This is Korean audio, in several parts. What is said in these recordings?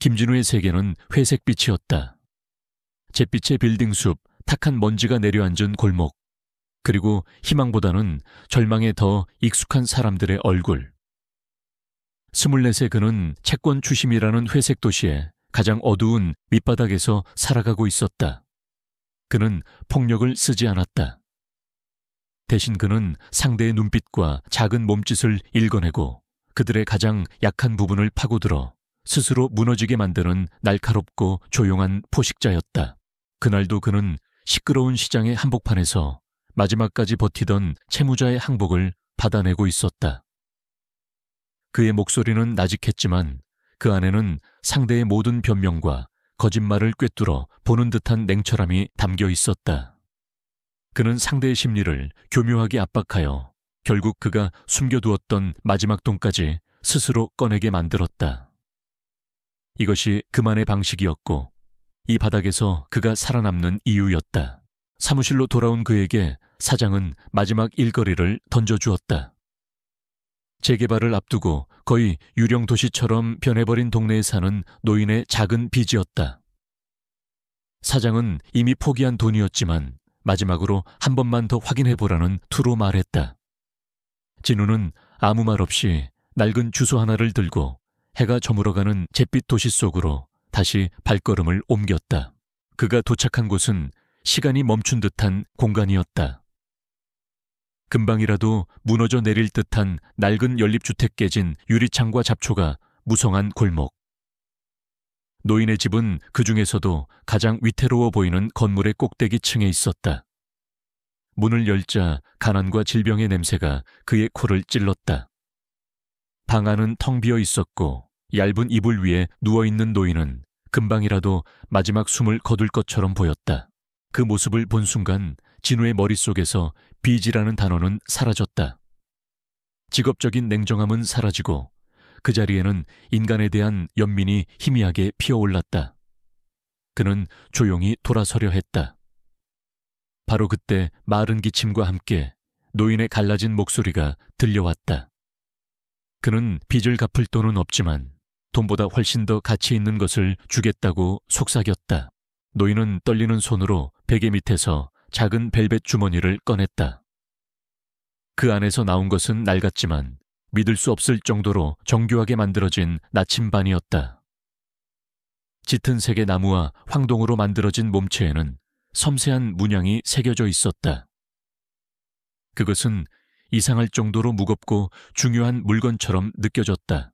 김진우의 세계는 회색빛이었다. 잿빛의 빌딩 숲, 탁한 먼지가 내려앉은 골목, 그리고 희망보다는 절망에 더 익숙한 사람들의 얼굴. 24세 그는 채권 추심이라는 회색 도시의 가장 어두운 밑바닥에서 살아가고 있었다. 그는 폭력을 쓰지 않았다. 대신 그는 상대의 눈빛과 작은 몸짓을 읽어내고 그들의 가장 약한 부분을 파고들어 스스로 무너지게 만드는 날카롭고 조용한 포식자였다. 그날도 그는 시끄러운 시장의 한복판에서 마지막까지 버티던 채무자의 항복을 받아내고 있었다. 그의 목소리는 나직했지만 그 안에는 상대의 모든 변명과 거짓말을 꿰뚫어 보는 듯한 냉철함이 담겨 있었다. 그는 상대의 심리를 교묘하게 압박하여 결국 그가 숨겨두었던 마지막 돈까지 스스로 꺼내게 만들었다. 이것이 그만의 방식이었고 이 바닥에서 그가 살아남는 이유였다. 사무실로 돌아온 그에게 사장은 마지막 일거리를 던져주었다. 재개발을 앞두고 거의 유령 도시처럼 변해버린 동네에 사는 노인의 작은 빚이었다. 사장은 이미 포기한 돈이었지만 마지막으로 한 번만 더 확인해보라는 투로 말했다. 진우는 아무 말 없이 낡은 주소 하나를 들고 해가 저물어가는 잿빛 도시 속으로 다시 발걸음을 옮겼다. 그가 도착한 곳은 시간이 멈춘 듯한 공간이었다. 금방이라도 무너져 내릴 듯한 낡은 연립주택 깨진 유리창과 잡초가 무성한 골목. 노인의 집은 그 중에서도 가장 위태로워 보이는 건물의 꼭대기층에 있었다. 문을 열자 가난과 질병의 냄새가 그의 코를 찔렀다. 방 안은 텅 비어 있었고 얇은 이불 위에 누워있는 노인은 금방이라도 마지막 숨을 거둘 것처럼 보였다. 그 모습을 본 순간 진우의 머릿속에서 빚이라는 단어는 사라졌다. 직업적인 냉정함은 사라지고 그 자리에는 인간에 대한 연민이 희미하게 피어올랐다. 그는 조용히 돌아서려 했다. 바로 그때 마른 기침과 함께 노인의 갈라진 목소리가 들려왔다. 그는 빚을 갚을 돈은 없지만 돈보다 훨씬 더 가치 있는 것을 주겠다고 속삭였다. 노인은 떨리는 손으로 베개 밑에서 작은 벨벳 주머니를 꺼냈다. 그 안에서 나온 것은 낡았지만 믿을 수 없을 정도로 정교하게 만들어진 나침반이었다. 짙은 색의 나무와 황동으로 만들어진 몸체에는 섬세한 문양이 새겨져 있었다. 그것은 이상할 정도로 무겁고 중요한 물건처럼 느껴졌다.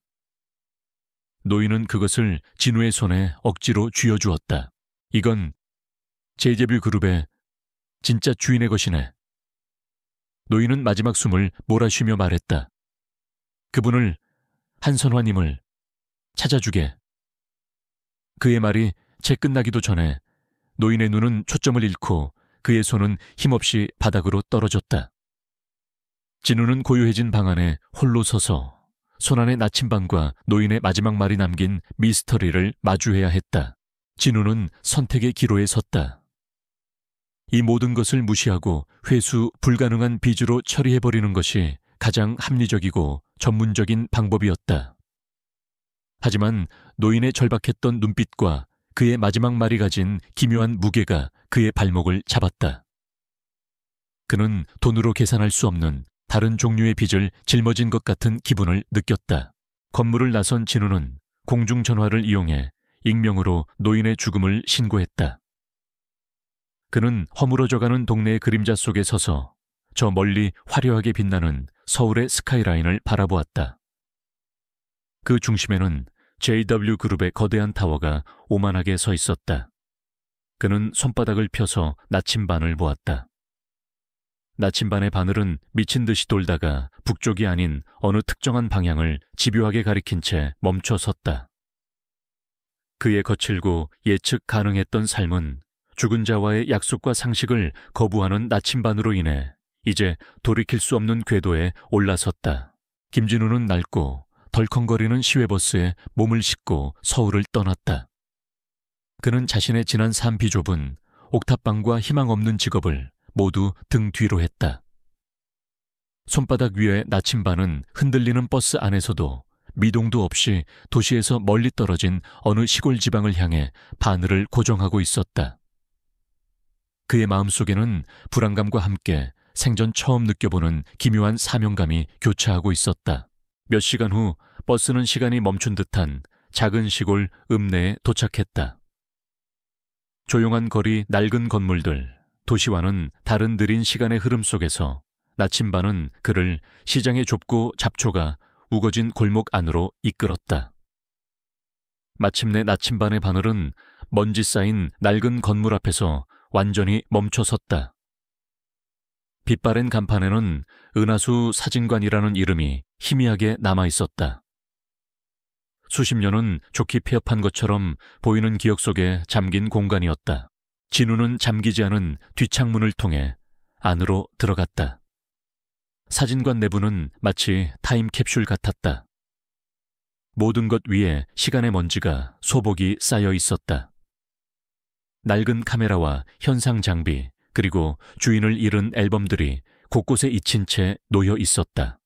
노인은 그것을 진우의 손에 억지로 쥐어주었다. 이건 제이제빌 그룹의 진짜 주인의 것이네. 노인은 마지막 숨을 몰아쉬며 말했다. 그분을, 한선화님을 찾아주게. 그의 말이 채 끝나기도 전에 노인의 눈은 초점을 잃고 그의 손은 힘없이 바닥으로 떨어졌다. 진우는 고요해진 방 안에 홀로 서서 손안의 나침반과 노인의 마지막 말이 남긴 미스터리를 마주해야 했다. 진우는 선택의 기로에 섰다. 이 모든 것을 무시하고 회수 불가능한 빚으로 처리해버리는 것이 가장 합리적이고 전문적인 방법이었다. 하지만 노인의 절박했던 눈빛과 그의 마지막 말이 가진 기묘한 무게가 그의 발목을 잡았다. 그는 돈으로 계산할 수 없는 다른 종류의 빚을 짊어진 것 같은 기분을 느꼈다. 건물을 나선 진우는 공중전화를 이용해 익명으로 노인의 죽음을 신고했다. 그는 허물어져가는 동네의 그림자 속에 서서 저 멀리 화려하게 빛나는 서울의 스카이라인을 바라보았다. 그 중심에는 JW 그룹의 거대한 타워가 오만하게 서 있었다. 그는 손바닥을 펴서 나침반을 보았다. 나침반의 바늘은 미친 듯이 돌다가 북쪽이 아닌 어느 특정한 방향을 집요하게 가리킨 채 멈춰 섰다. 그의 거칠고 예측 가능했던 삶은 죽은 자와의 약속과 상식을 거부하는 나침반으로 인해 이제 돌이킬 수 없는 궤도에 올라섰다. 김진우는 낡고 덜컹거리는 시외버스에 몸을 싣고 서울을 떠났다. 그는 자신의 지난 삶 비좁은 옥탑방과 희망 없는 직업을 모두 등 뒤로 했다. 손바닥 위의 나침반은 흔들리는 버스 안에서도 미동도 없이 도시에서 멀리 떨어진 어느 시골 지방을 향해 바늘을 고정하고 있었다. 그의 마음속에는 불안감과 함께 생전 처음 느껴보는 기묘한 사명감이 교차하고 있었다. 몇 시간 후 버스는 시간이 멈춘 듯한 작은 시골 읍내에 도착했다. 조용한 거리, 낡은 건물들, 도시와는 다른 느린 시간의 흐름 속에서 나침반은 그를 시장의 좁고 잡초가 우거진 골목 안으로 이끌었다. 마침내 나침반의 바늘은 먼지 쌓인 낡은 건물 앞에서 완전히 멈춰섰다. 빛바랜 간판에는 은하수 사진관이라는 이름이 희미하게 남아있었다. 수십 년은 좋게 폐업한 것처럼 보이는 기억 속에 잠긴 공간이었다. 진우는 잠기지 않은 뒷창문을 통해 안으로 들어갔다. 사진관 내부는 마치 타임캡슐 같았다. 모든 것 위에 시간의 먼지가 소복이 쌓여 있었다. 낡은 카메라와 현상 장비, 그리고 주인을 잃은 앨범들이 곳곳에 잊힌 채 놓여 있었다.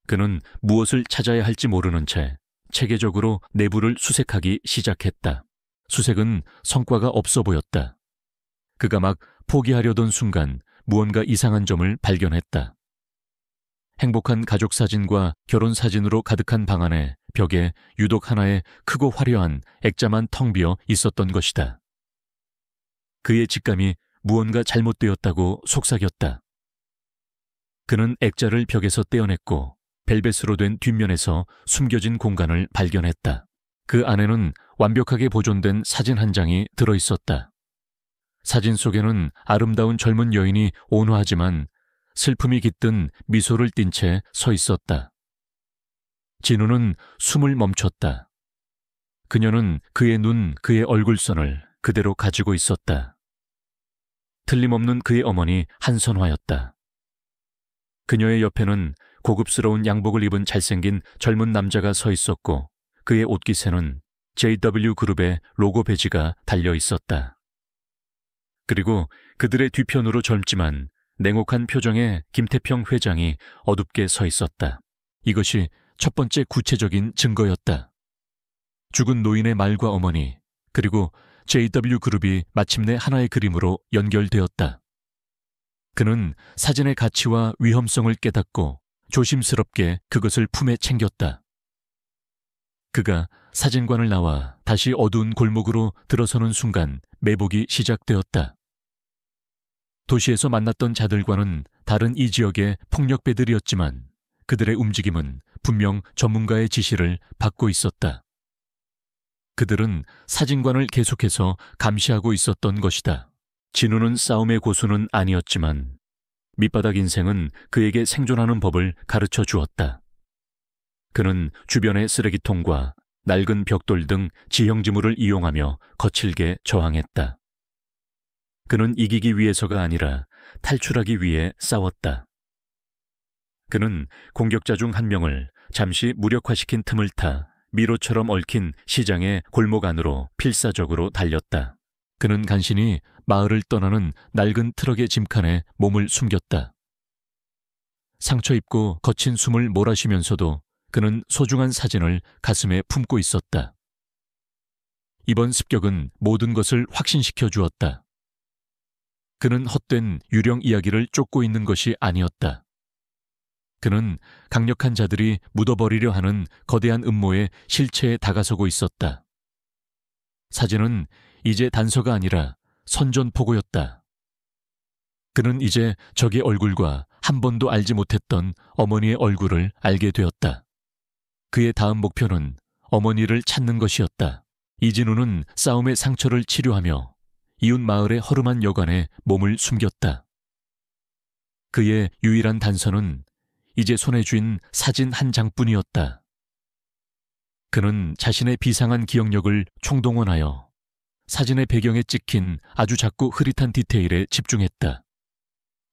그는 무엇을 찾아야 할지 모르는 채 체계적으로 내부를 수색하기 시작했다. 수색은 성과가 없어 보였다. 그가 막 포기하려던 순간 무언가 이상한 점을 발견했다. 행복한 가족 사진과 결혼 사진으로 가득한 방 안에 벽에 유독 하나의 크고 화려한 액자만 텅 비어 있었던 것이다. 그의 직감이 무언가 잘못되었다고 속삭였다. 그는 액자를 벽에서 떼어냈고 벨벳으로 된 뒷면에서 숨겨진 공간을 발견했다. 그 안에는 완벽하게 보존된 사진 한 장이 들어있었다. 사진 속에는 아름다운 젊은 여인이 온화하지만 슬픔이 깃든 미소를 띤 채 서 있었다. 진우는 숨을 멈췄다. 그녀는 그의 눈, 그의 얼굴선을 그대로 가지고 있었다. 틀림없는 그의 어머니 한선화였다. 그녀의 옆에는 고급스러운 양복을 입은 잘생긴 젊은 남자가 서 있었고 그의 옷깃에는 JW그룹의 로고 배지가 달려 있었다. 그리고 그들의 뒤편으로 젊지만 냉혹한 표정의 김태평 회장이 어둡게 서 있었다. 이것이 첫 번째 구체적인 증거였다. 죽은 노인의 말과 어머니, 그리고 JW그룹이 마침내 하나의 그림으로 연결되었다. 그는 사진의 가치와 위험성을 깨닫고 조심스럽게 그것을 품에 챙겼다. 그가 사진관을 나와 다시 어두운 골목으로 들어서는 순간 매복이 시작되었다. 도시에서 만났던 자들과는 다른 이 지역의 폭력배들이었지만 그들의 움직임은 분명 전문가의 지시를 받고 있었다. 그들은 사진관을 계속해서 감시하고 있었던 것이다. 진우는 싸움의 고수는 아니었지만 밑바닥 인생은 그에게 생존하는 법을 가르쳐 주었다. 그는 주변의 쓰레기통과 낡은 벽돌 등 지형지물을 이용하며 거칠게 저항했다. 그는 이기기 위해서가 아니라 탈출하기 위해 싸웠다. 그는 공격자 중 한 명을 잠시 무력화시킨 틈을 타 미로처럼 얽힌 시장의 골목 안으로 필사적으로 달렸다. 그는 간신히 마을을 떠나는 낡은 트럭의 짐칸에 몸을 숨겼다. 상처 입고 거친 숨을 몰아쉬면서도 그는 소중한 사진을 가슴에 품고 있었다. 이번 습격은 모든 것을 확신시켜 주었다. 그는 헛된 유령 이야기를 쫓고 있는 것이 아니었다. 그는 강력한 자들이 묻어버리려 하는 거대한 음모의 실체에 다가서고 있었다. 사진은 이제 단서가 아니라 선전포고였다. 그는 이제 적의 얼굴과 한 번도 알지 못했던 어머니의 얼굴을 알게 되었다. 그의 다음 목표는 어머니를 찾는 것이었다. 이진우는 싸움의 상처를 치료하며 이웃 마을의 허름한 여관에 몸을 숨겼다. 그의 유일한 단서는 이제 손에 쥔 사진 한 장뿐이었다. 그는 자신의 비상한 기억력을 총동원하여 사진의 배경에 찍힌 아주 작고 흐릿한 디테일에 집중했다.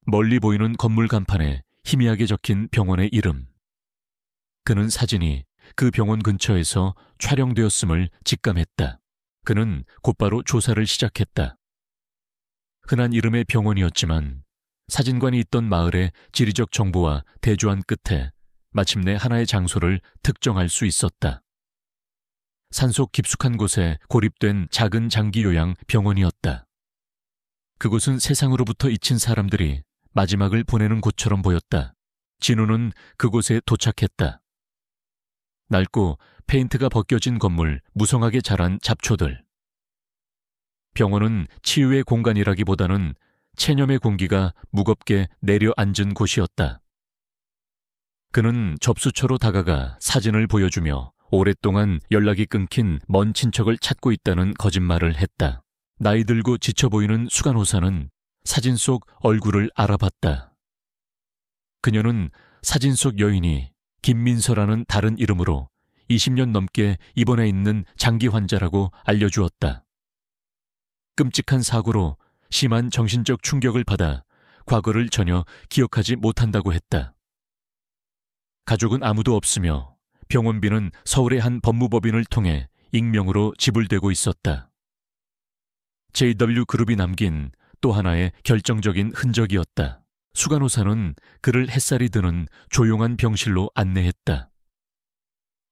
멀리 보이는 건물 간판에 희미하게 적힌 병원의 이름. 그는 사진이 그 병원 근처에서 촬영되었음을 직감했다. 그는 곧바로 조사를 시작했다. 흔한 이름의 병원이었지만 사진관이 있던 마을의 지리적 정보와 대조한 끝에 마침내 하나의 장소를 특정할 수 있었다. 산속 깊숙한 곳에 고립된 작은 장기 요양 병원이었다. 그곳은 세상으로부터 잊힌 사람들이 마지막을 보내는 곳처럼 보였다. 진우는 그곳에 도착했다. 낡고 페인트가 벗겨진 건물, 무성하게 자란 잡초들. 병원은 치유의 공간이라기보다는 체념의 공기가 무겁게 내려앉은 곳이었다. 그는 접수처로 다가가 사진을 보여주며 오랫동안 연락이 끊긴 먼 친척을 찾고 있다는 거짓말을 했다. 나이 들고 지쳐 보이는 수간호사는 사진 속 얼굴을 알아봤다. 그녀는 사진 속 여인이 김민서라는 다른 이름으로 20년 넘게 입원해 있는 장기 환자라고 알려주었다. 끔찍한 사고로 심한 정신적 충격을 받아 과거를 전혀 기억하지 못한다고 했다. 가족은 아무도 없으며 병원비는 서울의 한 법무법인을 통해 익명으로 지불되고 있었다. JW그룹이 남긴 또 하나의 결정적인 흔적이었다. 수간호사는 그를 햇살이 드는 조용한 병실로 안내했다.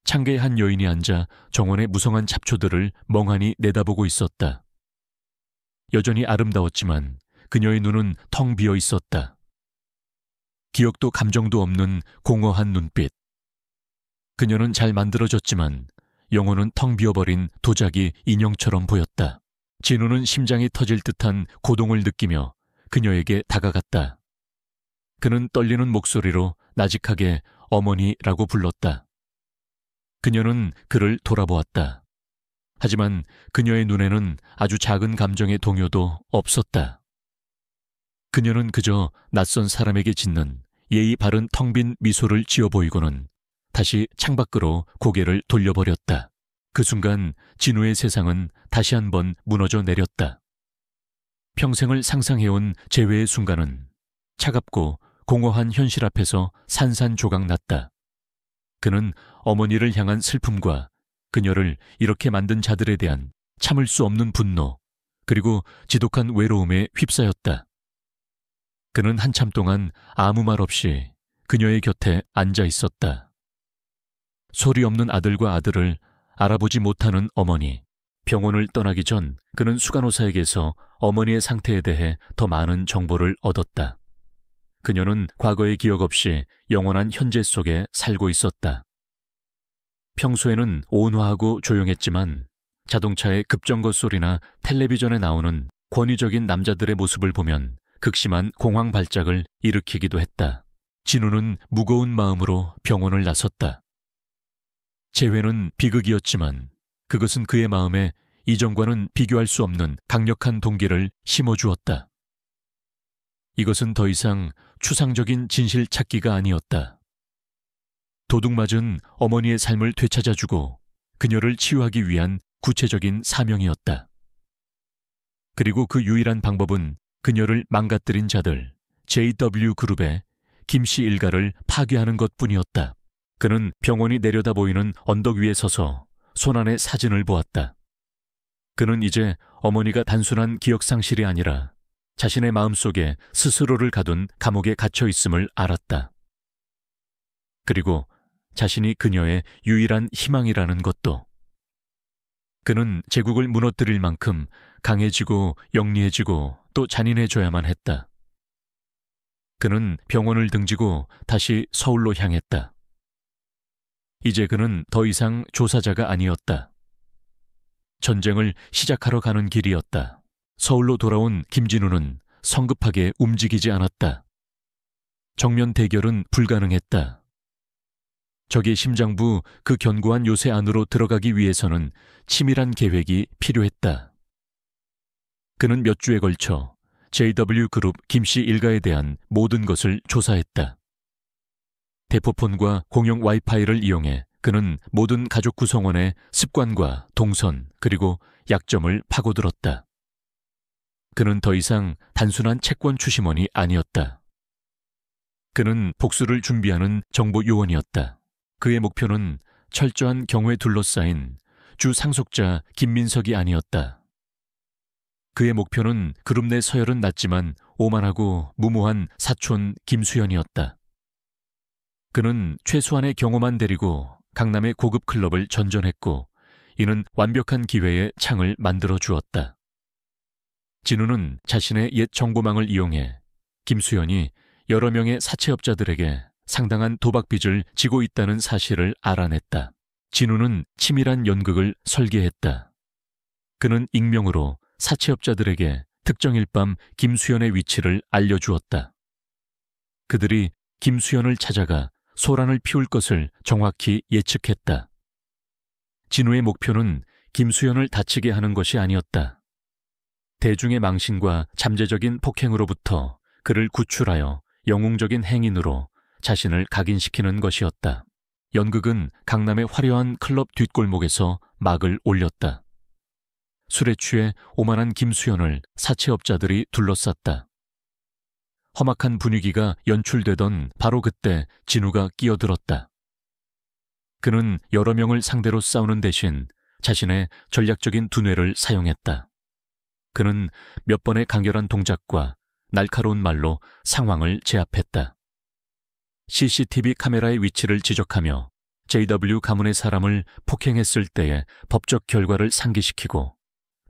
창가에 한 여인이 앉아 정원의 무성한 잡초들을 멍하니 내다보고 있었다. 여전히 아름다웠지만 그녀의 눈은 텅 비어 있었다. 기억도 감정도 없는 공허한 눈빛. 그녀는 잘 만들어졌지만 영혼은 텅 비어버린 도자기 인형처럼 보였다. 진우는 심장이 터질 듯한 고동을 느끼며 그녀에게 다가갔다. 그는 떨리는 목소리로 나직하게 어머니라고 불렀다. 그녀는 그를 돌아보았다. 하지만 그녀의 눈에는 아주 작은 감정의 동요도 없었다. 그녀는 그저 낯선 사람에게 짓는 예의 바른 텅 빈 미소를 지어 보이고는 다시 창밖으로 고개를 돌려버렸다. 그 순간 진우의 세상은 다시 한번 무너져 내렸다. 평생을 상상해온 재회의 순간은 차갑고 공허한 현실 앞에서 산산조각 났다. 그는 어머니를 향한 슬픔과 그녀를 이렇게 만든 자들에 대한 참을 수 없는 분노, 그리고 지독한 외로움에 휩싸였다. 그는 한참 동안 아무 말 없이 그녀의 곁에 앉아 있었다. 소리 없는 아들과 아들을 알아보지 못하는 어머니. 병원을 떠나기 전 그는 수간호사에게서 어머니의 상태에 대해 더 많은 정보를 얻었다. 그녀는 과거의 기억 없이 영원한 현재 속에 살고 있었다. 평소에는 온화하고 조용했지만 자동차의 급정거 소리나 텔레비전에 나오는 권위적인 남자들의 모습을 보면 극심한 공황 발작을 일으키기도 했다. 진우는 무거운 마음으로 병원을 나섰다. 재회는 비극이었지만 그것은 그의 마음에 이전과는 비교할 수 없는 강력한 동기를 심어주었다. 이것은 더 이상 추상적인 진실 찾기가 아니었다. 도둑맞은 어머니의 삶을 되찾아주고 그녀를 치유하기 위한 구체적인 사명이었다. 그리고 그 유일한 방법은 그녀를 망가뜨린 자들, JW그룹의 김씨 일가를 파괴하는 것뿐이었다. 그는 병원이 내려다 보이는 언덕 위에 서서 손안의 사진을 보았다. 그는 이제 어머니가 단순한 기억상실이 아니라 자신의 마음속에 스스로를 가둔 감옥에 갇혀 있음을 알았다. 그리고 자신이 그녀의 유일한 희망이라는 것도. 그는 제국을 무너뜨릴 만큼 강해지고 영리해지고 또 잔인해져야만 했다. 그는 병원을 등지고 다시 서울로 향했다. 이제 그는 더 이상 조사자가 아니었다. 전쟁을 시작하러 가는 길이었다. 서울로 돌아온 김진우는 성급하게 움직이지 않았다. 정면 대결은 불가능했다. 적의 심장부 그 견고한 요새 안으로 들어가기 위해서는 치밀한 계획이 필요했다. 그는 몇 주에 걸쳐 JW그룹 김씨 일가에 대한 모든 것을 조사했다. 대포폰과 공용 와이파이를 이용해 그는 모든 가족 구성원의 습관과 동선 그리고 약점을 파고들었다. 그는 더 이상 단순한 채권 추심원이 아니었다. 그는 복수를 준비하는 정보 요원이었다. 그의 목표는 철저한 경호에 둘러싸인 주 상속자 김민석이 아니었다. 그의 목표는 그룹 내 서열은 낮지만 오만하고 무모한 사촌 김수현이었다. 그는 최소한의 경호만 데리고 강남의 고급 클럽을 전전했고 이는 완벽한 기회에 창을 만들어 주었다. 진우는 자신의 옛 정보망을 이용해 김수현이 여러 명의 사채업자들에게 상당한 도박빚을 지고 있다는 사실을 알아냈다. 진우는 치밀한 연극을 설계했다. 그는 익명으로 사채업자들에게 특정일 밤 김수현의 위치를 알려주었다. 그들이 김수현을 찾아가 소란을 피울 것을 정확히 예측했다. 진우의 목표는 김수현을 다치게 하는 것이 아니었다. 대중의 망신과 잠재적인 폭행으로부터 그를 구출하여 영웅적인 행인으로 자신을 각인시키는 것이었다. 연극은 강남의 화려한 클럽 뒷골목에서 막을 올렸다. 술에 취해 오만한 김수현을 사채업자들이 둘러쌌다. 험악한 분위기가 연출되던 바로 그때 진우가 끼어들었다. 그는 여러 명을 상대로 싸우는 대신 자신의 전략적인 두뇌를 사용했다. 그는 몇 번의 강렬한 동작과 날카로운 말로 상황을 제압했다. CCTV 카메라의 위치를 지적하며 JW 가문의 사람을 폭행했을 때의 법적 결과를 상기시키고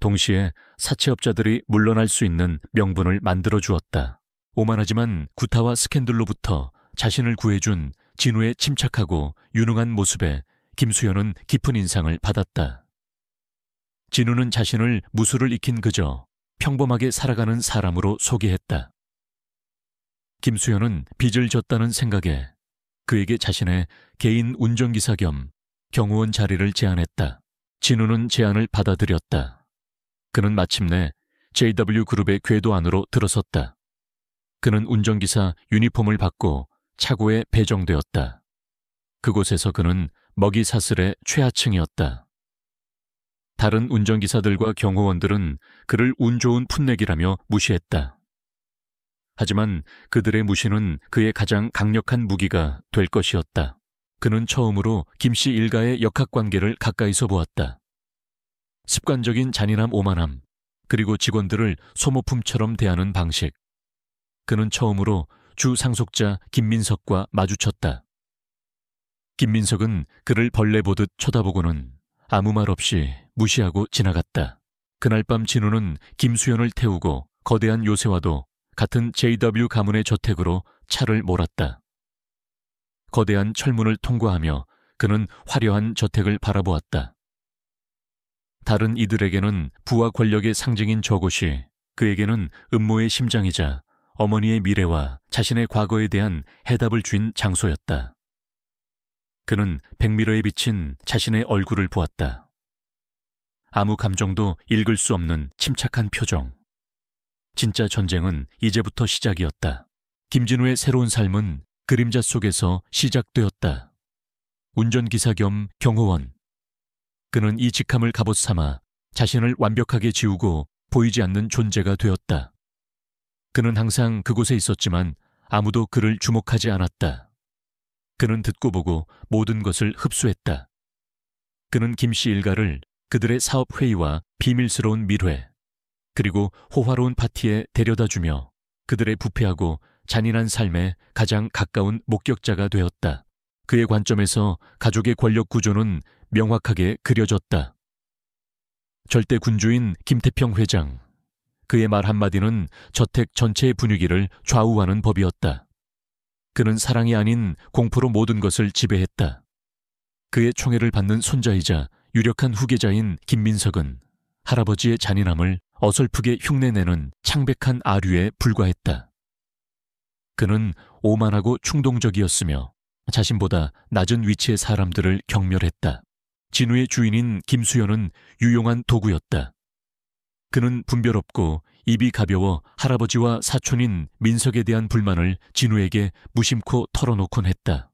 동시에 사채업자들이 물러날 수 있는 명분을 만들어 주었다. 오만하지만 구타와 스캔들로부터 자신을 구해준 진우의 침착하고 유능한 모습에 김수현은 깊은 인상을 받았다. 진우는 자신을 무술을 익힌 그저 평범하게 살아가는 사람으로 소개했다. 김수현은 빚을 졌다는 생각에 그에게 자신의 개인 운전기사 겸 경호원 자리를 제안했다. 진우는 제안을 받아들였다. 그는 마침내 JW그룹의 궤도 안으로 들어섰다. 그는 운전기사 유니폼을 받고 차고에 배정되었다. 그곳에서 그는 먹이사슬의 최하층이었다. 다른 운전기사들과 경호원들은 그를 운 좋은 풋내기라며 무시했다. 하지만 그들의 무시는 그의 가장 강력한 무기가 될 것이었다. 그는 처음으로 김씨 일가의 역학관계를 가까이서 보았다. 습관적인 잔인함 오만함, 그리고 직원들을 소모품처럼 대하는 방식. 그는 처음으로 주 상속자 김민석과 마주쳤다. 김민석은 그를 벌레 보듯 쳐다보고는 아무 말 없이 무시하고 지나갔다. 그날 밤 진우는 김수현을 태우고 거대한 요새와도 같은 JW 가문의 저택으로 차를 몰았다. 거대한 철문을 통과하며 그는 화려한 저택을 바라보았다. 다른 이들에게는 부와 권력의 상징인 저곳이 그에게는 음모의 심장이자 어머니의 미래와 자신의 과거에 대한 해답을 쥔 장소였다. 그는 백미러에 비친 자신의 얼굴을 보았다. 아무 감정도 읽을 수 없는 침착한 표정. 진짜 전쟁은 이제부터 시작이었다. 김진우의 새로운 삶은 그림자 속에서 시작되었다. 운전기사 겸 경호원. 그는 이 직함을 갑옷 삼아 자신을 완벽하게 지우고 보이지 않는 존재가 되었다. 그는 항상 그곳에 있었지만 아무도 그를 주목하지 않았다. 그는 듣고 보고 모든 것을 흡수했다. 그는 김씨 일가를 그들의 사업 회의와 비밀스러운 밀회, 그리고 호화로운 파티에 데려다주며 그들의 부패하고 잔인한 삶에 가장 가까운 목격자가 되었다. 그의 관점에서 가족의 권력 구조는 명확하게 그려졌다. 절대 군주인 김태평 회장. 그의 말 한마디는 저택 전체의 분위기를 좌우하는 법이었다. 그는 사랑이 아닌 공포로 모든 것을 지배했다. 그의 총애를 받는 손자이자 유력한 후계자인 김민석은 할아버지의 잔인함을 어설프게 흉내내는 창백한 아류에 불과했다. 그는 오만하고 충동적이었으며 자신보다 낮은 위치의 사람들을 경멸했다. 진우의 주인인 김수현은 유용한 도구였다. 그는 분별 없고 입이 가벼워 할아버지와 사촌인 민석에 대한 불만을 진우에게 무심코 털어놓곤 했다.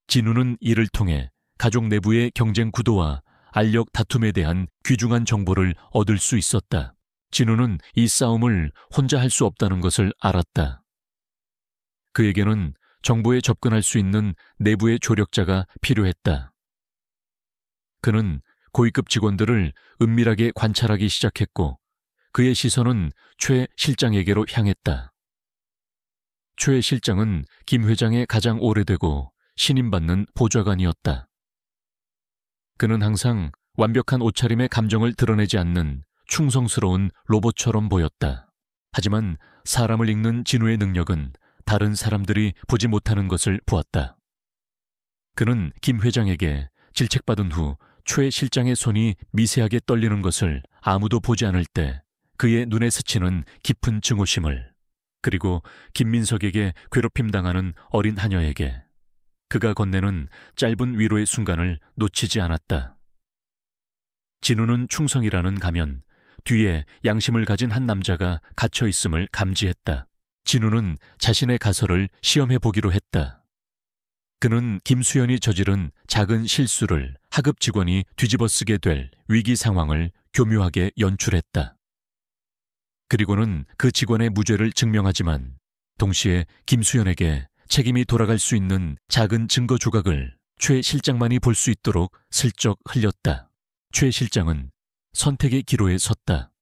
진우는 이를 통해 가족 내부의 경쟁 구도와 알력 다툼에 대한 귀중한 정보를 얻을 수 있었다. 진우는 이 싸움을 혼자 할 수 없다는 것을 알았다. 그에게는 정보에 접근할 수 있는 내부의 조력자가 필요했다. 그는 고위급 직원들을 은밀하게 관찰하기 시작했고 그의 시선은 최 실장에게로 향했다. 최 실장은 김 회장의 가장 오래되고 신임받는 보좌관이었다. 그는 항상 완벽한 옷차림의 감정을 드러내지 않는 충성스러운 로봇처럼 보였다. 하지만 사람을 읽는 진우의 능력은 다른 사람들이 보지 못하는 것을 보았다. 그는 김 회장에게 질책받은 후 최 실장의 손이 미세하게 떨리는 것을 아무도 보지 않을 때 그의 눈에 스치는 깊은 증오심을, 그리고 김민석에게 괴롭힘당하는 어린 하녀에게 그가 건네는 짧은 위로의 순간을 놓치지 않았다. 진우는 충성이라는 가면 뒤에 양심을 가진 한 남자가 갇혀 있음을 감지했다. 진우는 자신의 가설을 시험해 보기로 했다. 그는 김수현이 저지른 작은 실수를 하급 직원이 뒤집어쓰게 될 위기 상황을 교묘하게 연출했다. 그리고는 그 직원의 무죄를 증명하지만 동시에 김수현에게 책임이 돌아갈 수 있는 작은 증거 조각을 최 실장만이 볼 수 있도록 슬쩍 흘렸다. 최 실장은 선택의 기로에 섰다.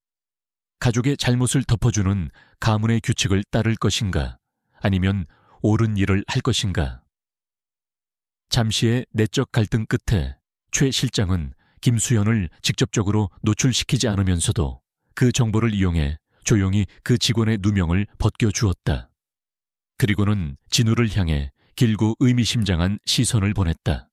가족의 잘못을 덮어주는 가문의 규칙을 따를 것인가, 아니면 옳은 일을 할 것인가. 잠시의 내적 갈등 끝에 최 실장은 김수현을 직접적으로 노출시키지 않으면서도 그 정보를 이용해 조용히 그 직원의 누명을 벗겨주었다. 그리고는 진우를 향해 길고 의미심장한 시선을 보냈다.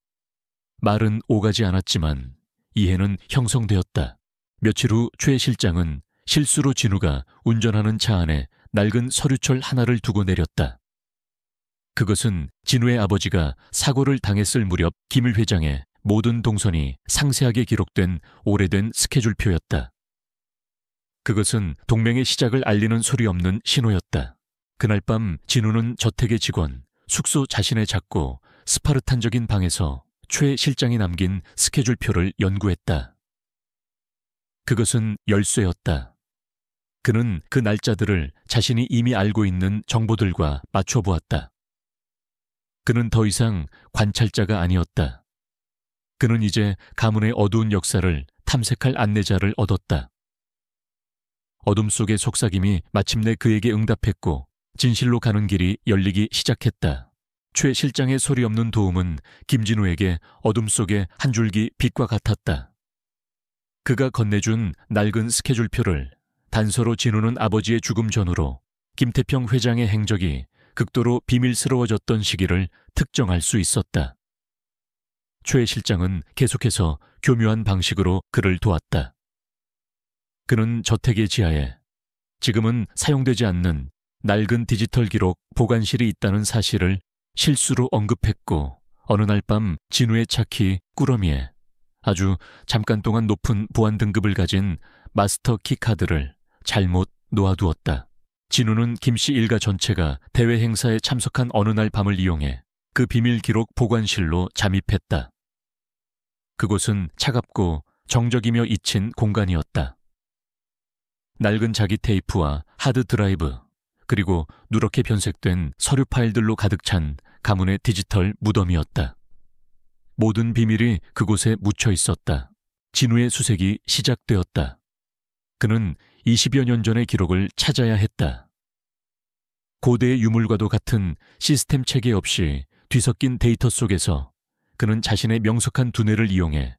말은 오가지 않았지만 이해는 형성되었다. 며칠 후 최 실장은 실수로 진우가 운전하는 차 안에 낡은 서류철 하나를 두고 내렸다. 그것은 진우의 아버지가 사고를 당했을 무렵 김 회장의 모든 동선이 상세하게 기록된 오래된 스케줄표였다. 그것은 동맹의 시작을 알리는 소리 없는 신호였다. 그날 밤 진우는 저택의 직원, 숙소 자신의 작고 스파르탄적인 방에서 최 실장이 남긴 스케줄표를 연구했다. 그것은 열쇠였다. 그는 그 날짜들을 자신이 이미 알고 있는 정보들과 맞춰보았다. 그는 더 이상 관찰자가 아니었다. 그는 이제 가문의 어두운 역사를 탐색할 안내자를 얻었다. 어둠 속의 속삭임이 마침내 그에게 응답했고 진실로 가는 길이 열리기 시작했다. 최 실장의 소리 없는 도움은 김진우에게 어둠 속의 한 줄기 빛과 같았다. 그가 건네준 낡은 스케줄표를 단서로 진우는 아버지의 죽음 전후로 김태평 회장의 행적이 극도로 비밀스러워졌던 시기를 특정할 수 있었다. 최 실장은 계속해서 교묘한 방식으로 그를 도왔다. 그는 저택의 지하에 지금은 사용되지 않는 낡은 디지털 기록 보관실이 있다는 사실을 실수로 언급했고, 어느 날 밤 진우의 차키 꾸러미에 아주 잠깐 동안 높은 보안 등급을 가진 마스터 키 카드를 잘못 놓아두었다. 진우는 김씨 일가 전체가 대회 행사에 참석한 어느 날 밤을 이용해 그 비밀 기록 보관실로 잠입했다. 그곳은 차갑고 정적이며 잊힌 공간이었다. 낡은 자기 테이프와 하드 드라이브, 그리고 누렇게 변색된 서류 파일들로 가득 찬 가문의 디지털 무덤이었다. 모든 비밀이 그곳에 묻혀 있었다. 진우의 수색이 시작되었다. 그는 20여 년 전의 기록을 찾아야 했다. 고대의 유물과도 같은 시스템 체계 없이 뒤섞인 데이터 속에서 그는 자신의 명석한 두뇌를 이용해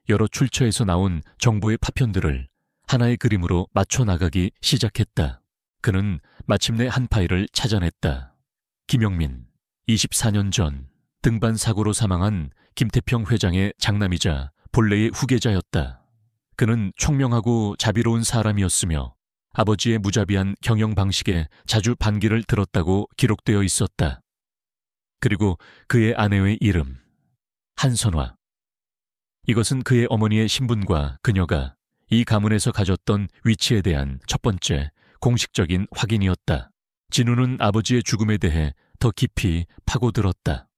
여러 출처에서 나온 정보의 파편들을 하나의 그림으로 맞춰 나가기 시작했다. 그는 마침내 한 파일을 찾아냈다. 김영민, 24년 전 등반 사고로 사망한 김태평 회장의 장남이자 본래의 후계자였다. 그는 총명하고 자비로운 사람이었으며 아버지의 무자비한 경영 방식에 자주 반기를 들었다고 기록되어 있었다. 그리고 그의 아내의 이름, 한선화. 이것은 그의 어머니의 신분과 그녀가 이 가문에서 가졌던 위치에 대한 첫 번째 공식적인 확인이었다. 진우는 아버지의 죽음에 대해 더 깊이 파고들었다.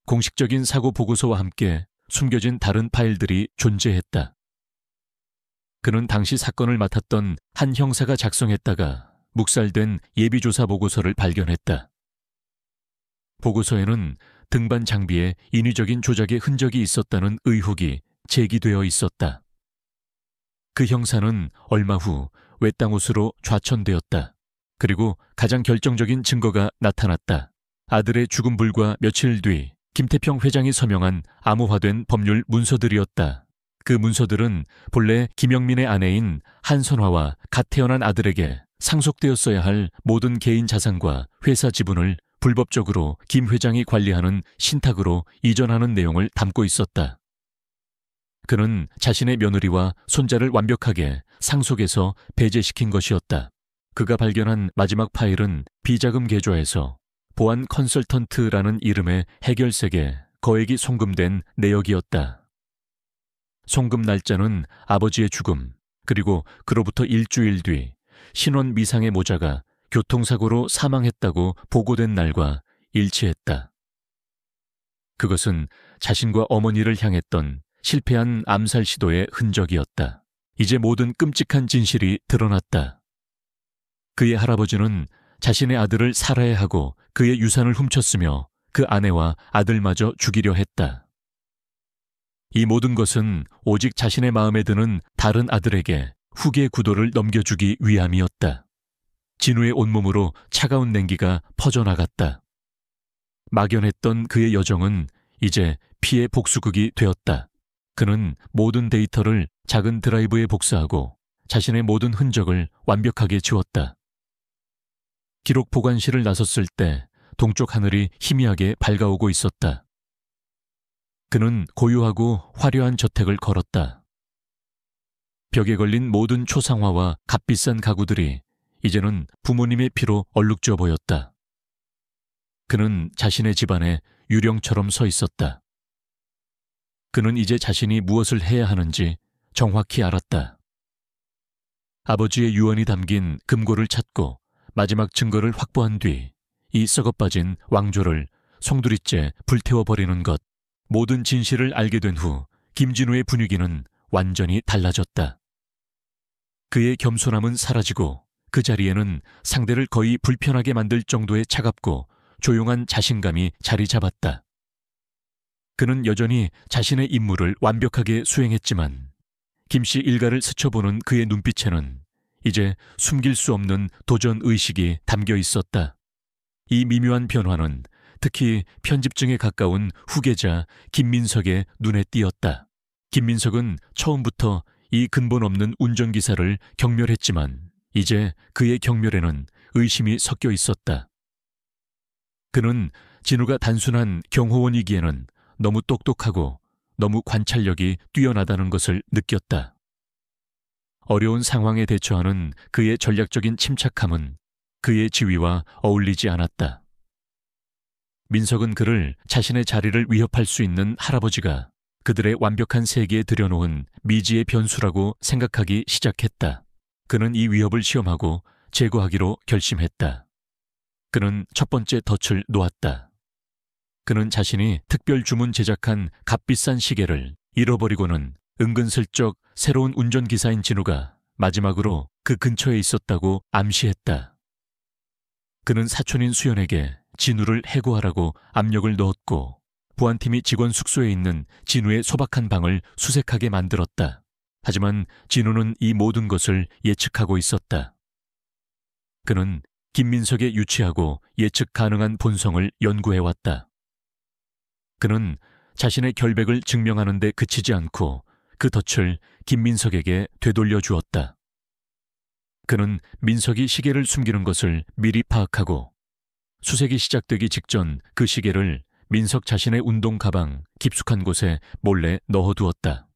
공식적인 사고 보고서와 함께 숨겨진 다른 파일들이 존재했다. 그는 당시 사건을 맡았던 한 형사가 작성했다가 묵살된 예비조사 보고서를 발견했다. 보고서에는 등반 장비에 인위적인 조작의 흔적이 있었다는 의혹이 제기되어 있었다. 그 형사는 얼마 후 외딴 곳으로 좌천되었다. 그리고 가장 결정적인 증거가 나타났다. 아들의 죽음 불과 며칠 뒤 김태평 회장이 서명한 암호화된 법률 문서들이었다. 그 문서들은 본래 김영민의 아내인 한선화와 갓 태어난 아들에게 상속되었어야 할 모든 개인 자산과 회사 지분을 불법적으로 김 회장이 관리하는 신탁으로 이전하는 내용을 담고 있었다. 그는 자신의 며느리와 손자를 완벽하게 상속에서 배제시킨 것이었다. 그가 발견한 마지막 파일은 비자금 계좌에서 보안 컨설턴트라는 이름의 해결색에 거액이 송금된 내역이었다. 송금 날짜는 아버지의 죽음, 그리고 그로부터 일주일 뒤 신원 미상의 모자가 교통사고로 사망했다고 보고된 날과 일치했다. 그것은 자신과 어머니를 향했던 실패한 암살 시도의 흔적이었다. 이제 모든 끔찍한 진실이 드러났다. 그의 할아버지는 자신의 아들을 살해야 하고 그의 유산을 훔쳤으며 그 아내와 아들마저 죽이려 했다. 이 모든 것은 오직 자신의 마음에 드는 다른 아들에게 후계 구도를 넘겨주기 위함이었다. 진우의 온몸으로 차가운 냉기가 퍼져나갔다. 막연했던 그의 여정은 이제 피의 복수극이 되었다. 그는 모든 데이터를 작은 드라이브에 복사하고 자신의 모든 흔적을 완벽하게 지웠다. 기록 보관실을 나섰을 때 동쪽 하늘이 희미하게 밝아오고 있었다. 그는 고요하고 화려한 저택을 걸었다. 벽에 걸린 모든 초상화와 값비싼 가구들이 이제는 부모님의 피로 얼룩져 보였다. 그는 자신의 집안에 유령처럼 서 있었다. 그는 이제 자신이 무엇을 해야 하는지 정확히 알았다. 아버지의 유언이 담긴 금고를 찾고 마지막 증거를 확보한 뒤 이 썩어빠진 왕조를 송두리째 불태워버리는 것. 모든 진실을 알게 된 후 김진우의 분위기는 완전히 달라졌다. 그의 겸손함은 사라지고 그 자리에는 상대를 거의 불편하게 만들 정도의 차갑고 조용한 자신감이 자리 잡았다. 그는 여전히 자신의 임무를 완벽하게 수행했지만 김씨 일가를 스쳐보는 그의 눈빛에는 이제 숨길 수 없는 도전 의식이 담겨 있었다. 이 미묘한 변화는 특히 편집증에 가까운 후계자 김민석의 눈에 띄었다. 김민석은 처음부터 이 근본 없는 운전기사를 경멸했지만 이제 그의 경멸에는 의심이 섞여 있었다. 그는 진우가 단순한 경호원이기에는 너무 똑똑하고 너무 관찰력이 뛰어나다는 것을 느꼈다. 어려운 상황에 대처하는 그의 전략적인 침착함은 그의 지위와 어울리지 않았다. 민석은 그를 자신의 자리를 위협할 수 있는 할아버지가 그들의 완벽한 세계에 들여놓은 미지의 변수라고 생각하기 시작했다. 그는 이 위협을 시험하고 제거하기로 결심했다. 그는 첫 번째 덫을 놓았다. 그는 자신이 특별 주문 제작한 값비싼 시계를 잃어버리고는 은근슬쩍 새로운 운전기사인 진우가 마지막으로 그 근처에 있었다고 암시했다. 그는 사촌인 수연에게 진우를 해고하라고 압력을 넣었고 보안팀이 직원 숙소에 있는 진우의 소박한 방을 수색하게 만들었다. 하지만 진우는 이 모든 것을 예측하고 있었다. 그는 김민석의 유치하고 예측 가능한 본성을 연구해왔다. 그는 자신의 결백을 증명하는 데 그치지 않고 그 덫을 김민석에게 되돌려 주었다. 그는 민석이 시계를 숨기는 것을 미리 파악하고 수색이 시작되기 직전 그 시계를 민석 자신의 운동 가방 깊숙한 곳에 몰래 넣어두었다.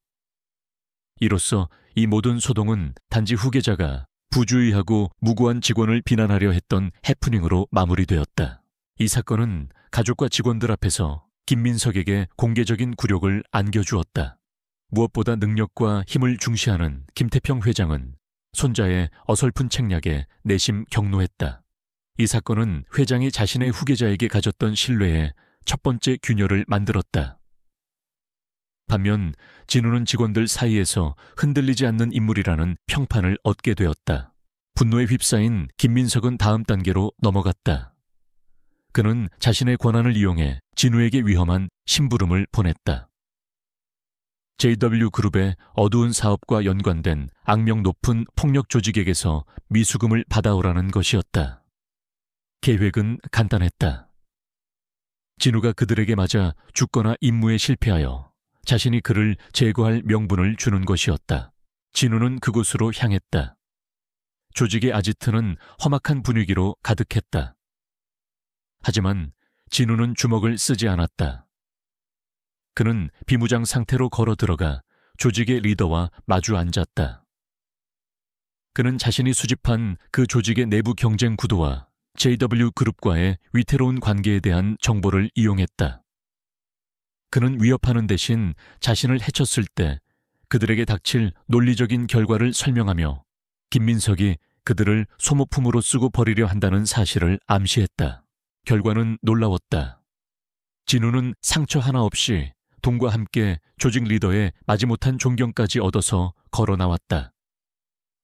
이로써 이 모든 소동은 단지 후계자가 부주의하고 무고한 직원을 비난하려 했던 해프닝으로 마무리되었다. 이 사건은 가족과 직원들 앞에서 김민석에게 공개적인 굴욕을 안겨주었다. 무엇보다 능력과 힘을 중시하는 김태평 회장은 손자의 어설픈 책략에 내심 경노했다. 이 사건은 회장이 자신의 후계자에게 가졌던 신뢰의 첫 번째 균열을 만들었다. 반면 진우는 직원들 사이에서 흔들리지 않는 인물이라는 평판을 얻게 되었다. 분노에 휩싸인 김민석은 다음 단계로 넘어갔다. 그는 자신의 권한을 이용해 진우에게 위험한 심부름을 보냈다. JW그룹의 어두운 사업과 연관된 악명 높은 폭력 조직에게서 미수금을 받아오라는 것이었다. 계획은 간단했다. 진우가 그들에게 맞아 죽거나 임무에 실패하여 자신이 그를 제거할 명분을 주는 것이었다. 진우는 그곳으로 향했다. 조직의 아지트는 험악한 분위기로 가득했다. 하지만 진우는 주먹을 쓰지 않았다. 그는 비무장 상태로 걸어 들어가 조직의 리더와 마주 앉았다. 그는 자신이 수집한 그 조직의 내부 경쟁 구도와 JW그룹과의 위태로운 관계에 대한 정보를 이용했다. 그는 위협하는 대신 자신을 해쳤을 때 그들에게 닥칠 논리적인 결과를 설명하며 김민석이 그들을 소모품으로 쓰고 버리려 한다는 사실을 암시했다. 결과는 놀라웠다. 진우는 상처 하나 없이 동과 함께 조직 리더의 마지못한 존경까지 얻어서 걸어 나왔다.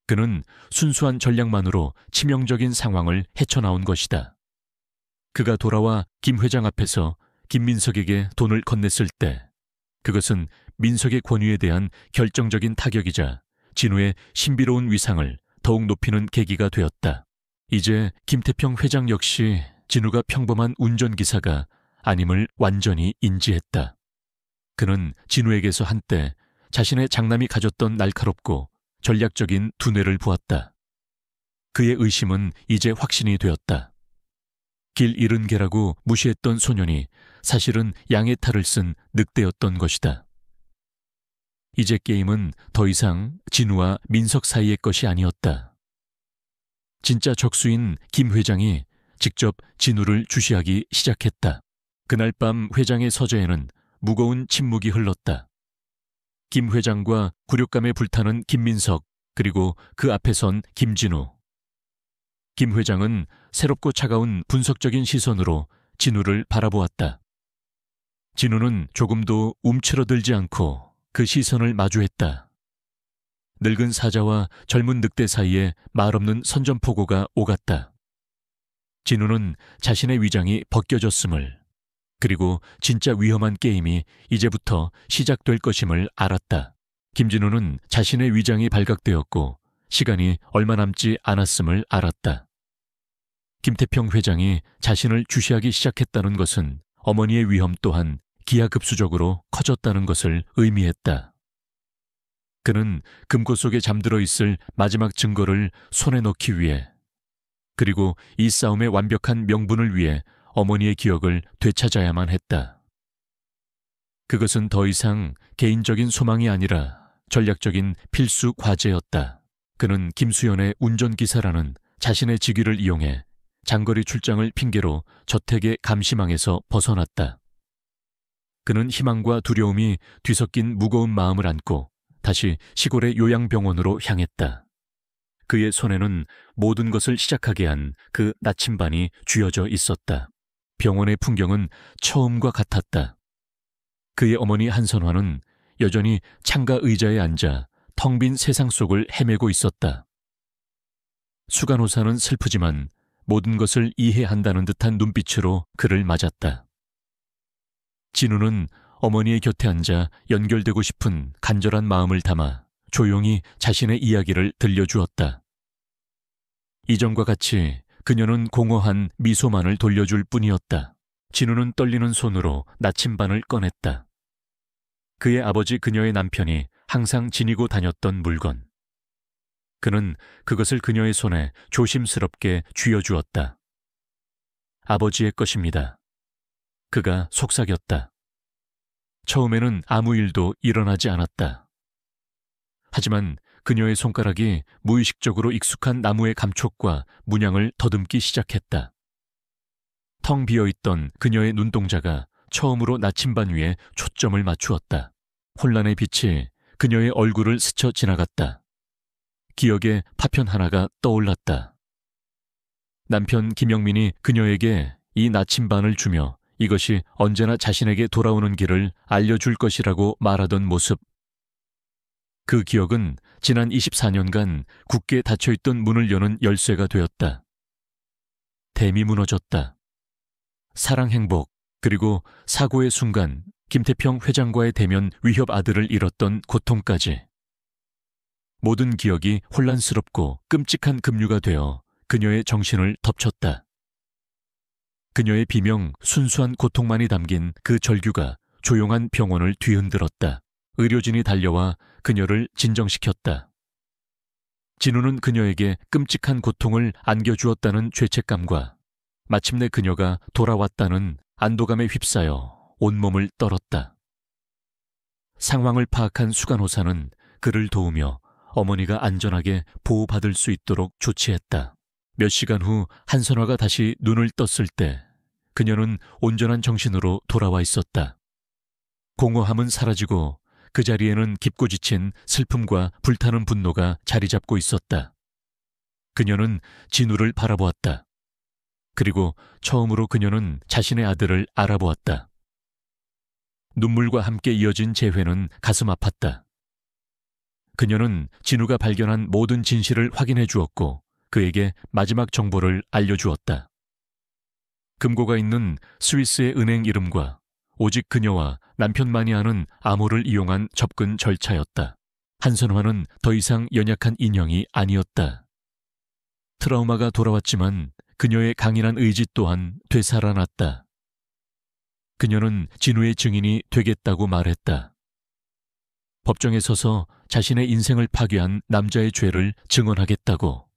그는 순수한 전략만으로 치명적인 상황을 헤쳐나온 것이다. 그가 돌아와 김 회장 앞에서 김민석에게 돈을 건넸을 때 그것은 민석의 권위에 대한 결정적인 타격이자 진우의 신비로운 위상을 더욱 높이는 계기가 되었다. 이제 김태평 회장 역시 진우가 평범한 운전기사가 아님을 완전히 인지했다. 그는 진우에게서 한때 자신의 장남이 가졌던 날카롭고 전략적인 두뇌를 보았다. 그의 의심은 이제 확신이 되었다. 길 잃은 개라고 무시했던 소년이 사실은 양의 탈을 쓴 늑대였던 것이다. 이제 게임은 더 이상 진우와 민석 사이의 것이 아니었다. 진짜 적수인 김 회장이 직접 진우를 주시하기 시작했다. 그날 밤 회장의 서재에는 무거운 침묵이 흘렀다. 김 회장과 굴욕감에 불타는 김민석, 그리고 그 앞에 선 김진우. 김 회장은 새롭고 차가운 분석적인 시선으로 진우를 바라보았다. 진우는 조금도 움츠러들지 않고 그 시선을 마주했다. 늙은 사자와 젊은 늑대 사이에 말없는 선전포고가 오갔다. 진우는 자신의 위장이 벗겨졌음을, 그리고 진짜 위험한 게임이 이제부터 시작될 것임을 알았다. 김진우는 자신의 위장이 발각되었고 시간이 얼마 남지 않았음을 알았다. 김태평 회장이 자신을 주시하기 시작했다는 것은 어머니의 위험 또한 기하급수적으로 커졌다는 것을 의미했다. 그는 금고 속에 잠들어 있을 마지막 증거를 손에 넣기 위해, 그리고 이 싸움의 완벽한 명분을 위해 어머니의 기억을 되찾아야만 했다. 그것은 더 이상 개인적인 소망이 아니라 전략적인 필수 과제였다. 그는 김수연의 운전기사라는 자신의 직위를 이용해 장거리 출장을 핑계로 저택의 감시망에서 벗어났다. 그는 희망과 두려움이 뒤섞인 무거운 마음을 안고 다시 시골의 요양병원으로 향했다. 그의 손에는 모든 것을 시작하게 한 그 나침반이 쥐어져 있었다. 병원의 풍경은 처음과 같았다. 그의 어머니 한선화는 여전히 창가 의자에 앉아 텅 빈 세상 속을 헤매고 있었다. 수간호사는 슬프지만 모든 것을 이해한다는 듯한 눈빛으로 그를 맞았다. 진우는 어머니의 곁에 앉아 연결되고 싶은 간절한 마음을 담아 조용히 자신의 이야기를 들려주었다. 이전과 같이 그녀는 공허한 미소만을 돌려줄 뿐이었다. 진우는 떨리는 손으로 나침반을 꺼냈다. 그의 아버지 그녀의 남편이 항상 지니고 다녔던 물건. 그는 그것을 그녀의 손에 조심스럽게 쥐어주었다. 아버지의 것입니다. 그가 속삭였다. 처음에는 아무 일도 일어나지 않았다. 하지만 그녀의 손가락이 무의식적으로 익숙한 나무의 감촉과 문양을 더듬기 시작했다. 텅 비어있던 그녀의 눈동자가 처음으로 나침반 위에 초점을 맞추었다. 혼란의 빛이 그녀의 얼굴을 스쳐 지나갔다. 기억의 파편 하나가 떠올랐다. 남편 김영민이 그녀에게 이 나침반을 주며 이것이 언제나 자신에게 돌아오는 길을 알려줄 것이라고 말하던 모습. 그 기억은 지난 24년간 굳게 닫혀있던 문을 여는 열쇠가 되었다. 댐이 무너졌다. 사랑 행복, 그리고 사고의 순간 김태평 회장과의 대면 위협 아들을 잃었던 고통까지. 모든 기억이 혼란스럽고 끔찍한 급류가 되어 그녀의 정신을 덮쳤다. 그녀의 비명 순수한 고통만이 담긴 그 절규가 조용한 병원을 뒤흔들었다. 의료진이 달려와 그녀를 진정시켰다. 진우는 그녀에게 끔찍한 고통을 안겨주었다는 죄책감과 마침내 그녀가 돌아왔다는 안도감에 휩싸여 온몸을 떨었다. 상황을 파악한 수간호사는 그를 도우며 어머니가 안전하게 보호받을 수 있도록 조치했다. 몇 시간 후 한선화가 다시 눈을 떴을 때 그녀는 온전한 정신으로 돌아와 있었다. 공허함은 사라지고 그 자리에는 깊고 지친 슬픔과 불타는 분노가 자리 잡고 있었다. 그녀는 진우를 바라보았다. 그리고 처음으로 그녀는 자신의 아들을 알아보았다. 눈물과 함께 이어진 재회는 가슴 아팠다. 그녀는 진우가 발견한 모든 진실을 확인해 주었고 그에게 마지막 정보를 알려주었다. 금고가 있는 스위스의 은행 이름과 오직 그녀와 남편만이 아는 암호를 이용한 접근 절차였다. 한선화는 더 이상 연약한 인형이 아니었다. 트라우마가 돌아왔지만 그녀의 강인한 의지 또한 되살아났다. 그녀는 진우의 증인이 되겠다고 말했다. 법정에 서서 자신의 인생을 파괴한 남자의 죄를 증언하겠다고.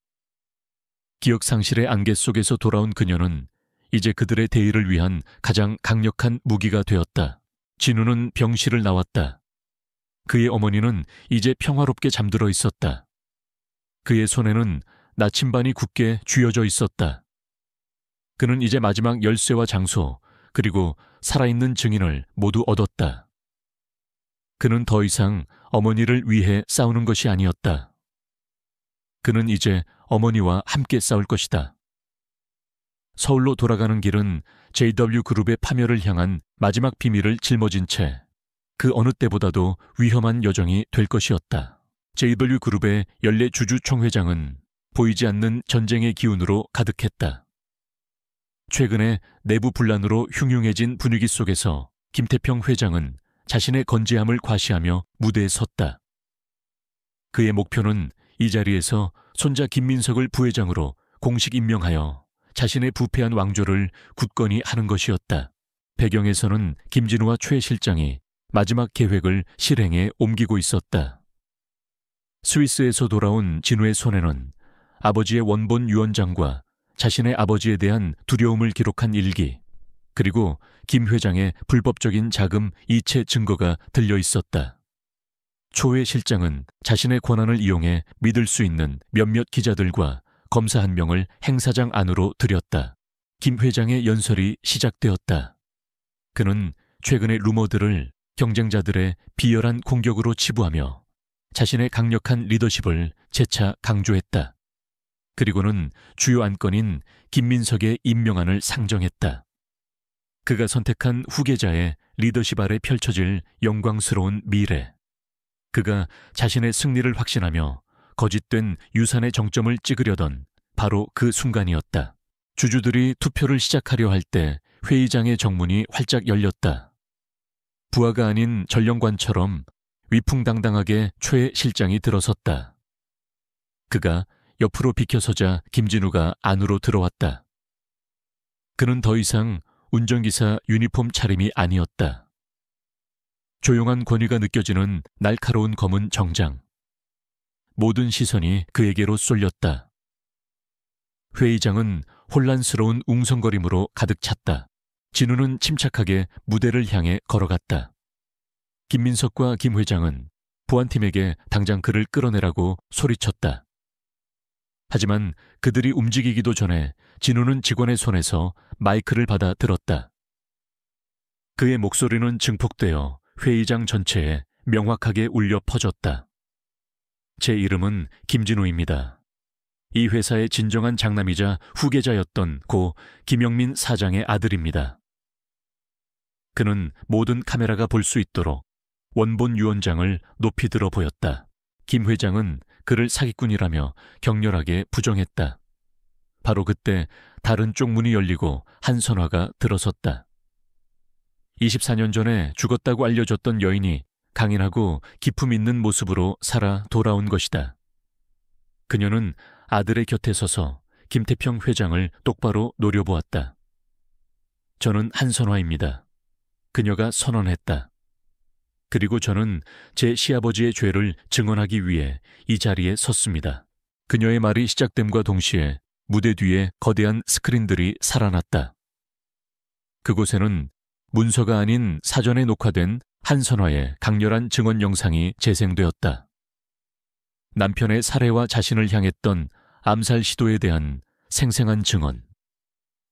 기억상실의 안개 속에서 돌아온 그녀는 이제 그들의 대의를 위한 가장 강력한 무기가 되었다. 진우는 병실을 나왔다. 그의 어머니는 이제 평화롭게 잠들어 있었다. 그의 손에는 나침반이 굳게 쥐어져 있었다. 그는 이제 마지막 열쇠와 장소 그리고 살아있는 증인을 모두 얻었다. 그는 더 이상 어머니를 위해 싸우는 것이 아니었다. 그는 이제 어머니와 함께 싸울 것이다. 서울로 돌아가는 길은 JW그룹의 파멸을 향한 마지막 비밀을 짊어진 채 그 어느 때보다도 위험한 여정이 될 것이었다. JW그룹의 연례 주주총회장은 보이지 않는 전쟁의 기운으로 가득했다. 최근에 내부 분란으로 흉흉해진 분위기 속에서 김태평 회장은 자신의 건재함을 과시하며 무대에 섰다. 그의 목표는 이 자리에서 손자 김민석을 부회장으로 공식 임명하여 자신의 부패한 왕조를 굳건히 하는 것이었다. 배경에서는 김진우와 최 실장이 마지막 계획을 실행에 옮기고 있었다. 스위스에서 돌아온 진우의 손에는 아버지의 원본 유언장과 자신의 아버지에 대한 두려움을 기록한 일기, 그리고 김 회장의 불법적인 자금 이체 증거가 들려 있었다. 초회 실장은 자신의 권한을 이용해 믿을 수 있는 몇몇 기자들과 검사 한 명을 행사장 안으로 들였다. 김 회장의 연설이 시작되었다. 그는 최근의 루머들을 경쟁자들의 비열한 공격으로 치부하며 자신의 강력한 리더십을 재차 강조했다. 그리고는 주요 안건인 김민석의 임명안을 상정했다. 그가 선택한 후계자의 리더십 아래 펼쳐질 영광스러운 미래. 그가 자신의 승리를 확신하며 거짓된 유산의 정점을 찍으려던 바로 그 순간이었다. 주주들이 투표를 시작하려 할 때 회의장의 정문이 활짝 열렸다. 부하가 아닌 전령관처럼 위풍당당하게 최 실장이 들어섰다. 그가 옆으로 비켜서자 김진우가 안으로 들어왔다. 그는 더 이상 운전기사 유니폼 차림이 아니었다. 조용한 권위가 느껴지는 날카로운 검은 정장. 모든 시선이 그에게로 쏠렸다. 회의장은 혼란스러운 웅성거림으로 가득 찼다. 진우는 침착하게 무대를 향해 걸어갔다. 김민석과 김 회장은 보안팀에게 당장 그를 끌어내라고 소리쳤다. 하지만 그들이 움직이기도 전에 진우는 직원의 손에서 마이크를 받아 들었다. 그의 목소리는 증폭되어 회의장 전체에 명확하게 울려 퍼졌다. 제 이름은 김진우입니다. 이 회사의 진정한 장남이자 후계자였던 고 김영민 사장의 아들입니다. 그는 모든 카메라가 볼 수 있도록 원본 유언장을 높이 들어 보였다. 김 회장은 그를 사기꾼이라며 격렬하게 부정했다. 바로 그때 다른 쪽 문이 열리고 한선화가 들어섰다. 24년 전에 죽었다고 알려졌던 여인이 강인하고 기품 있는 모습으로 살아 돌아온 것이다. 그녀는 아들의 곁에 서서 김태평 회장을 똑바로 노려보았다. 저는 한선화입니다. 그녀가 선언했다. 그리고 저는 제 시아버지의 죄를 증언하기 위해 이 자리에 섰습니다. 그녀의 말이 시작됨과 동시에 무대 뒤에 거대한 스크린들이 살아났다. 그곳에는 문서가 아닌 사전에 녹화된 한선화의 강렬한 증언 영상이 재생되었다. 남편의 살해와 자신을 향했던 암살 시도에 대한 생생한 증언,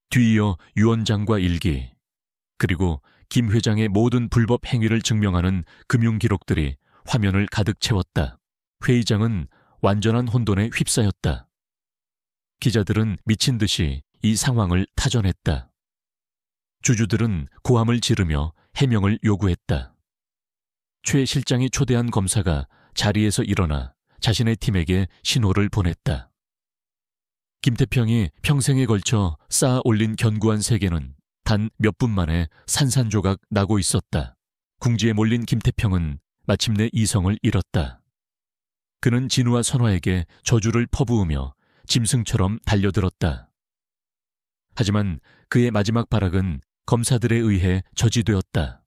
뒤이어 유언장과 일기, 그리고 김 회장의 모든 불법 행위를 증명하는 금융 기록들이 화면을 가득 채웠다. 회의장은 완전한 혼돈에 휩싸였다. 기자들은 미친 듯이 이 상황을 타전했다. 주주들은 고함을 지르며 해명을 요구했다. 최 실장이 초대한 검사가 자리에서 일어나 자신의 팀에게 신호를 보냈다. 김태평이 평생에 걸쳐 쌓아 올린 견고한 세계는 단 몇 분 만에 산산조각 나고 있었다. 궁지에 몰린 김태평은 마침내 이성을 잃었다. 그는 진우와 선화에게 저주를 퍼부으며 짐승처럼 달려들었다. 하지만 그의 마지막 발악은 검사들에 의해 저지되었다.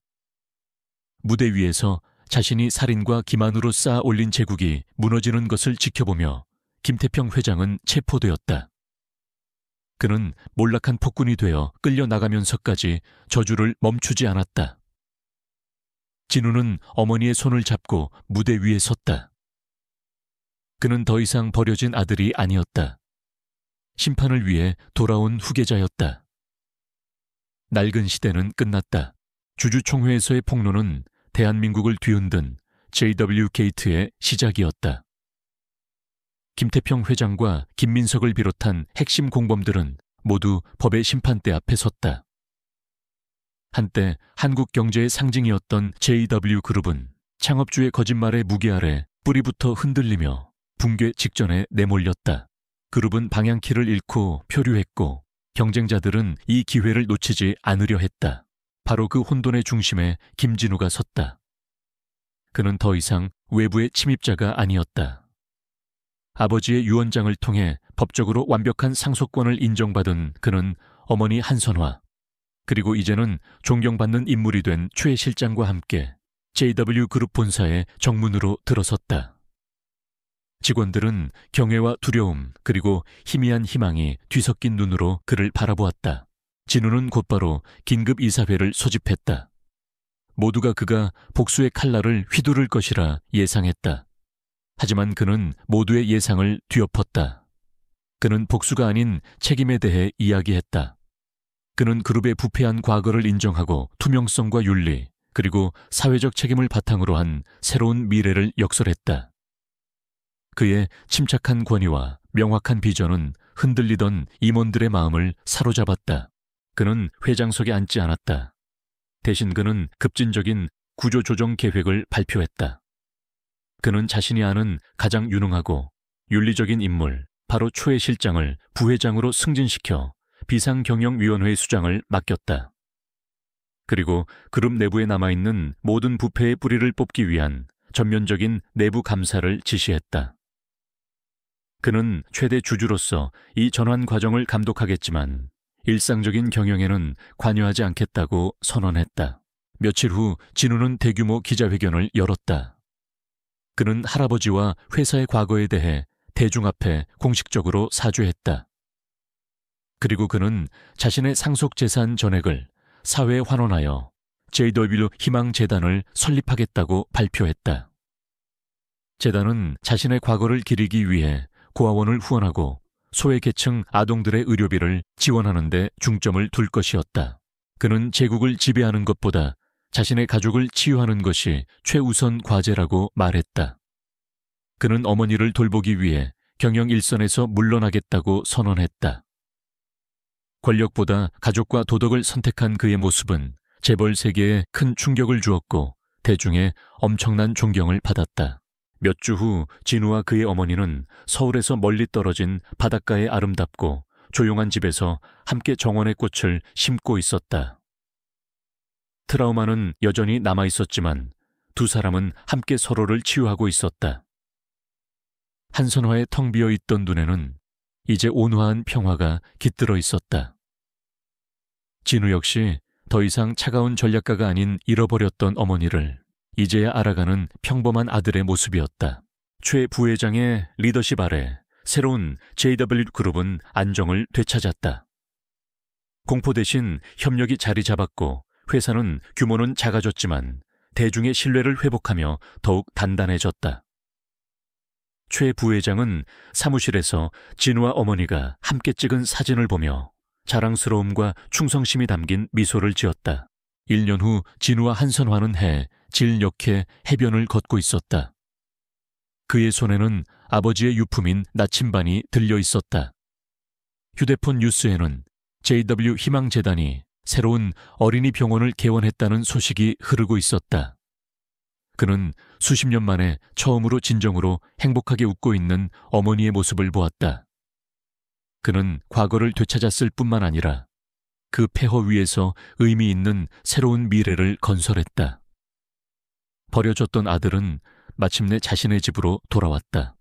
무대 위에서 자신이 살인과 기만으로 쌓아 올린 제국이 무너지는 것을 지켜보며 김태평 회장은 체포되었다. 그는 몰락한 폭군이 되어 끌려나가면서까지 저주를 멈추지 않았다. 진우는 어머니의 손을 잡고 무대 위에 섰다. 그는 더 이상 버려진 아들이 아니었다. 심판을 위해 돌아온 후계자였다. 낡은 시대는 끝났다. 주주총회에서의 폭로는 대한민국을 뒤흔든 JW 게이트의 시작이었다. 김태평 회장과 김민석을 비롯한 핵심 공범들은 모두 법의 심판대 앞에 섰다. 한때 한국 경제의 상징이었던 JW그룹은 창업주의 거짓말의 무게 아래 뿌리부터 흔들리며 붕괴 직전에 내몰렸다. 그룹은 방향키를 잃고 표류했고 경쟁자들은 이 기회를 놓치지 않으려 했다. 바로 그 혼돈의 중심에 김진우가 섰다. 그는 더 이상 외부의 침입자가 아니었다. 아버지의 유언장을 통해 법적으로 완벽한 상속권을 인정받은 그는 어머니 한선화, 그리고 이제는 존경받는 인물이 된 최 실장과 함께 JW그룹 본사의 정문으로 들어섰다. 직원들은 경외와 두려움 그리고 희미한 희망이 뒤섞인 눈으로 그를 바라보았다. 진우는 곧바로 긴급 이사회를 소집했다. 모두가 그가 복수의 칼날을 휘두를 것이라 예상했다. 하지만 그는 모두의 예상을 뒤엎었다. 그는 복수가 아닌 책임에 대해 이야기했다. 그는 그룹의 부패한 과거를 인정하고 투명성과 윤리, 그리고 사회적 책임을 바탕으로 한 새로운 미래를 역설했다. 그의 침착한 권위와 명확한 비전은 흔들리던 임원들의 마음을 사로잡았다. 그는 회장석에 앉지 않았다. 대신 그는 급진적인 구조조정 계획을 발표했다. 그는 자신이 아는 가장 유능하고 윤리적인 인물, 바로 최 실장을 부회장으로 승진시켜 비상경영위원회 수장을 맡겼다. 그리고 그룹 내부에 남아있는 모든 부패의 뿌리를 뽑기 위한 전면적인 내부 감사를 지시했다. 그는 최대 주주로서 이 전환 과정을 감독하겠지만 일상적인 경영에는 관여하지 않겠다고 선언했다. 며칠 후 진우는 대규모 기자회견을 열었다. 그는 할아버지와 회사의 과거에 대해 대중 앞에 공식적으로 사죄했다. 그리고 그는 자신의 상속재산 전액을 사회에 환원하여 JW 희망재단을 설립하겠다고 발표했다. 재단은 자신의 과거를 기리기 위해 고아원을 후원하고 소외계층 아동들의 의료비를 지원하는 데 중점을 둘 것이었다. 그는 제국을 지배하는 것보다 자신의 가족을 치유하는 것이 최우선 과제라고 말했다. 그는 어머니를 돌보기 위해 경영 일선에서 물러나겠다고 선언했다. 권력보다 가족과 도덕을 선택한 그의 모습은 재벌 세계에 큰 충격을 주었고 대중의 엄청난 존경을 받았다. 몇 주 후 진우와 그의 어머니는 서울에서 멀리 떨어진 바닷가의 아름답고 조용한 집에서 함께 정원의 꽃을 심고 있었다. 트라우마는 여전히 남아있었지만 두 사람은 함께 서로를 치유하고 있었다. 한선화의 텅 비어 있던 눈에는 이제 온화한 평화가 깃들어 있었다. 진우 역시 더 이상 차가운 전략가가 아닌 잃어버렸던 어머니를 이제야 알아가는 평범한 아들의 모습이었다. 최 부회장의 리더십 아래 새로운 JW그룹은 안정을 되찾았다. 공포 대신 협력이 자리 잡았고 회사는 규모는 작아졌지만 대중의 신뢰를 회복하며 더욱 단단해졌다. 최 부회장은 사무실에서 진우와 어머니가 함께 찍은 사진을 보며 자랑스러움과 충성심이 담긴 미소를 지었다. 1년 후 진우와 한선화는 질 역해 해변을 걷고 있었다. 그의 손에는 아버지의 유품인 나침반이 들려 있었다. 휴대폰 뉴스에는 JW 희망재단이 새로운 어린이 병원을 개원했다는 소식이 흐르고 있었다. 그는 수십 년 만에 처음으로 진정으로 행복하게 웃고 있는 어머니의 모습을 보았다. 그는 과거를 되찾았을 뿐만 아니라 그 폐허 위에서 의미 있는 새로운 미래를 건설했다. 버려졌던 아들은 마침내 자신의 집으로 돌아왔다.